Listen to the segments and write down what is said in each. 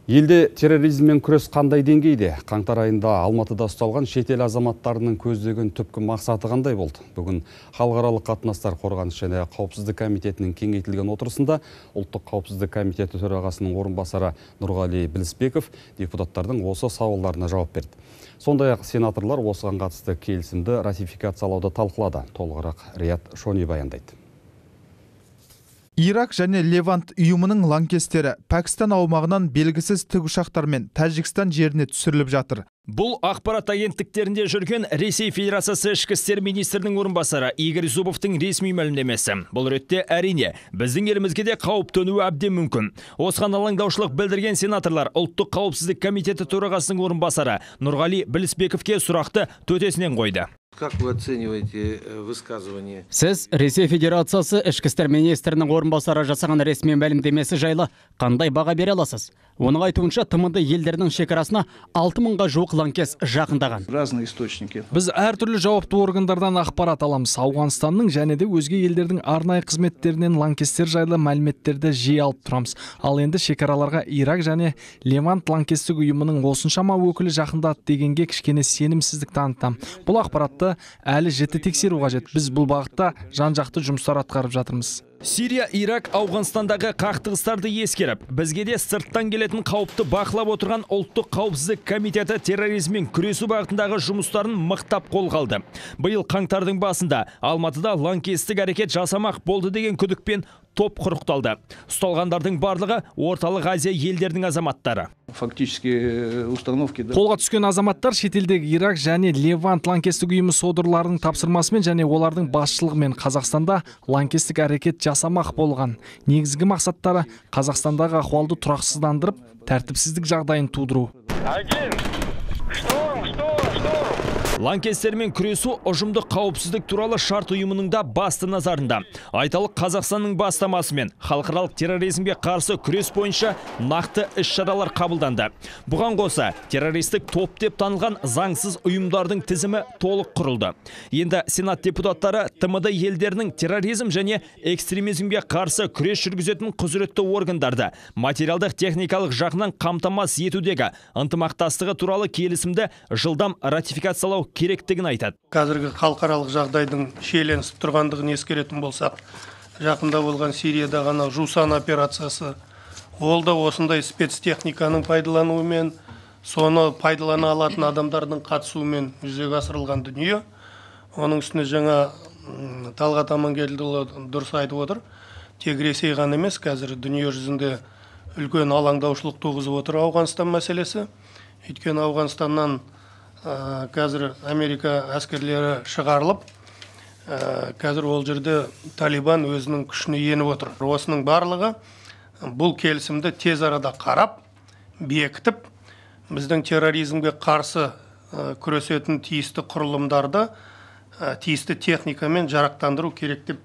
Елде терроризммен күрес қандай деңгейде? Қаңтар айында Алматыда ұсталған шетел азаматтарының көздеген түпкі мақсаты қандай болды? Бүгін халықаралық қатынастар қорғаныс және қауіпсіздік комитетінің кеңейтілген отырысында ұлттық қауіпсіздік комитеті төрағасының орынбасары Нұрғали Білісбеков депутаттардың осы сауалдарына жауап берді. Сондай-ақ сенаторлар осыған қатысты келісімді ратификациялауды талқылады. Толығырақ Рият Шони баяндайды. Ирак және Левант ұйымының лаңкестері Пәкістан аумағынан белгісіз тікұшақтармен Тәжікстан жеріне түсіріліп жатыр. Бұл ақпарат агенттіктерінде жүрген Ресей Федерациясы ішкі істер министрінің орынбасары Игорь Зубовтың ресми мәлімдемесі. Бұл ретте әрине біздің елімізге де қауіп төнуі әбден мүмкін. Осыған алаңдаушылық білдірген сенаторлар ұлттық қауіпсіздік комитеті төрағасының орынбасары Нұрғали Білісбековке сұрақты төтесінен қойды. Как вы оцениваете высказывание? Сіз Ресей Федерациясы ішкі істер министрінің орынбасары жасаған ресми мәлімдемесі жайлы қандай баға бере аласыз? Оның айтуынша тмд елдерінің шекарасына 6000-ға жуық лаңкес жақындаған. Разные источники. Біз әртүрлі жауапты органдардан ақпарат аламыз. Ауғанстанның және де өзге елдердің арнайы қызметтерінен лаңкестер жайлы мәліметтерді жиі алып тұрамыз. Ал енді шекараларға Ирак және Левант лаңкестік ұйымының осыншама өкілі жақындады дегенге кішкене сенімсіздік танытам. Бұл ақпаратты әлі жіті тексеру қажет. Біз бұл бағытта жан-жақты жұмыстар атқарып жатырмыз. Сирия, Ирак, Ауғанстандағы қақтығыстарды ескеріп, бізге де сырттан келетін қауіпті бақылап отырған ұлттық қауіпсіздік комитеті терроризммен күресу бағытындағы жұмыстарын мықтап қолға алды. Биыл қаңтардың басында Алматыда лаңкестік әрекет жасамақ болды деген күдікпен топ құрықталды. Ұсталғандардың барлығы орталық Азия елдерінің азаматтары. Фактически установки. Қолға түскен азаматтар шетелдегі Ирак және Левант лаңкестік ұйымы содырларының тапсырмасымен және олардың басшылығымен Қазақстанда лаңкестік әрекет жасамақ болған. Негізгі мақсаттары Қазақстандағы ахуалды тұрақсыздандырып, тәртіпсіздік жағдайын тудыру. Лаңкестермен күресу ұжымдық қауіпсіздік туралы шарт ұйымының да басты назарында. Айталық Қазақстанның бастамасымен халықаралық терроризмге қарсы күрес бойынша нақты іс-шаралар қабылданды. Бұған қоса террористік топ деп танылған заңсыз ұйымдардың тізімі толық құрылды. Енді Сенат депутаттары тмд елдерінің терроризм және экстремизмге қарсы күрес жүргізетін құзыретті органдарды материалдық техникалық жағынан қамтамасыз етудегі ынтымақтастығы туралы келісімді жылдам ратификациялау керектігін айтады. Қазіргі халықаралық жағдайдың шиеленісіп тұрғандығын ескеретін болсақ, жақында болған Сирияда ғана Жусан операциясы, ол да осындай спецтехниканың пайдалануымен, соны пайдалана алатын адамдардың қатысуымен жүзеге асырылған дүние. Оның үстіне жаңа Талғат Амангелдіұлы дұрыс айтып отыр. Тек Ресей ғана емес, қазір дүние жүзінде үлкен алаңдаушылық туғызып отыр Ауғанстан мәселесі. Өйткені Ауғанстаннан қазір Америка әскерлері шығарылып, қазір ол жерде Талибан өзінің күшіне еніп отыр. Осының барлығы бұл келісімді тез арада қарап, бекітіп, біздің терроризмге қарсы күресетін тиісті құрылымдарды тиісті техникамен жарақтандыру керек деп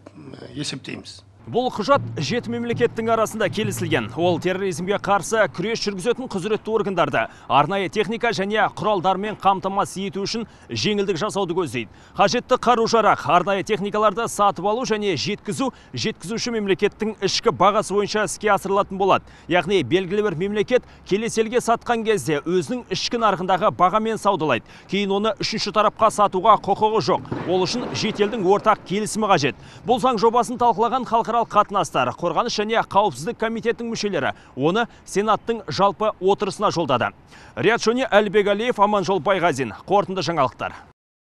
есептейміз. Бұл құжат 7 мемлекеттің арасында келісілген. Ол терроризмге қарсы күрес жүргізетін құзыретті органдарды арнайы техника және құралдармен қамтамасыз ету үшін жеңілдік жасауды көздейді. Қажетті қару-жарақ, арнайы техникаларды сатып алу және жеткізуші мемлекеттің ішкі бағасы бойынша іске асырылатын болады. Яғни белгілі бір мемлекет келесі елге сатқан кезде өзінің ішкі нарығындағы бағамен саудалайды. Кейін оны үшінші тарапқа сатуға құқығы жоқ. Ол үшін шетелдің ортақ келісімі қажет. Бұл заң жобасын талқылаған халықаралық қатынастар, қорғаныс және қауіпсіздік комитетінің мүшелері оны Сенаттың жалпы отырысына жолдады. Рият Шони, Әлібек Әлиев, Аманжол Байғазин. Қорытынды жаңалықтар.